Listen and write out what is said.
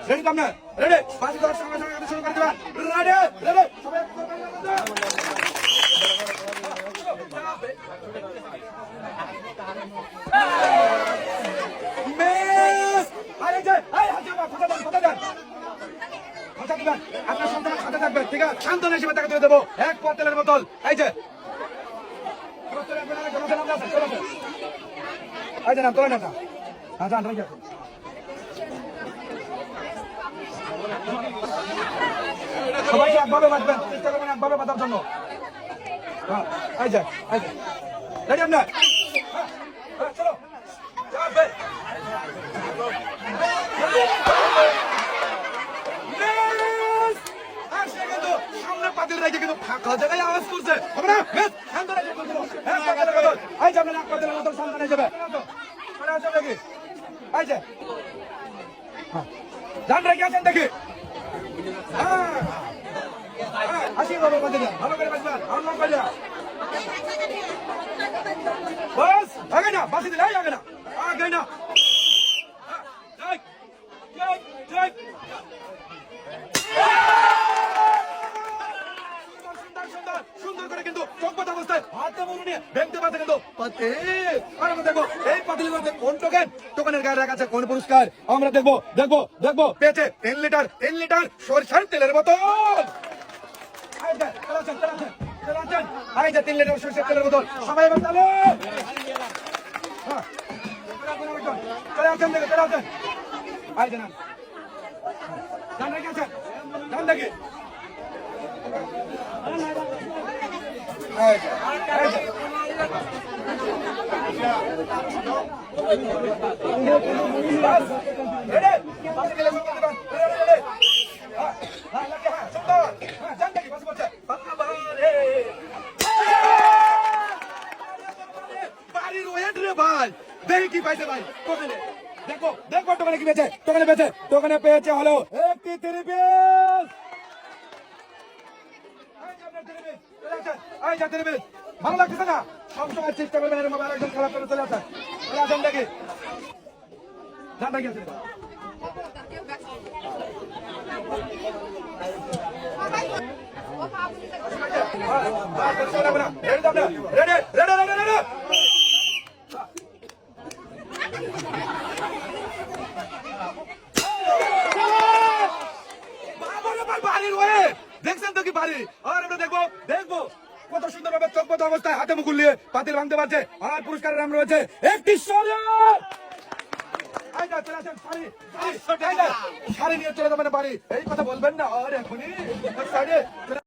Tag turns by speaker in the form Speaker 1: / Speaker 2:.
Speaker 1: ready তো আপনার ready বাজি দেওয়ার সঙ্গে সঙ্গে শুরু করে দেবেন রেডি রেডি সবাই মিস আরে যে এই হাতে কথা দেন কথা দিবেন আপনার সন্তান সাথে থাকবেন ঠিক আছে শান্তন হিসেবে টাকা তুলে দেবো এক পর তেলের বোতল এই যে এই যে নাম তোলেন না আচ্ছা ঠিক আছে সবাইকে একভাবে বাঁচবেন চেষ্টা করবেন একভাবে বাঁচার জন্য হ্যাঁ এই যে রেডি আপনার চলো সামনে পাতিল রাখে কিন্তু ফাঁকা জায়গায় আওয়াজ করছে হবে না এই যে আপনার এক পাতিলের মতো সামনে যাবে নাকি এই যে ধান রেখে আছেন দেখি আসি বাবা পাতিল ভালো করে বাঁচবেন আমার পাইয়া বস আগে না বাসি দিলে আগে না সুন্দর করে কিন্তু চোখপথ অবস্থায় হাতে মনে নিয়ে ভেঙতে পারছে কিন্তু দেখবো এই পাতিলের মধ্যে কোন টোকেনের গায়ে রাখা আছে কোন পুরস্কার আমরা দেখবো পেয়েছে 3 লিটার সরষের তেলের বোতল এই যে 3 লিটার সরষের তেলের বোতল সবাই এবার চলে আসেন দেখে চলে আসেন এই যে না ধান রেখে আছেন ধান দেখে দেখি কি পাইছে ভাই দেখো টোকানে কি পেয়েছে টোকানে পেয়েছে হলো একটি 3 পিস ভালো লাগতেছে না সবসময় চেষ্টা করবেন এরকম আরেকজন খারাপ করে চলে আসেন দেখি ধান দেখি দেখছেন তো কি বাড়ি আর আমরা দেখবো কত সুন্দর ভাবে চোখপথ অবস্থায় হাতে মুকুল নিয়ে পাতিল ভাঙতে পারছে আর পুরস্কারের নাম রয়েছে একটি শাড়ি নিয়ে চলে যাবেন বাড়ি এই কথা বলবেন না আর এখনই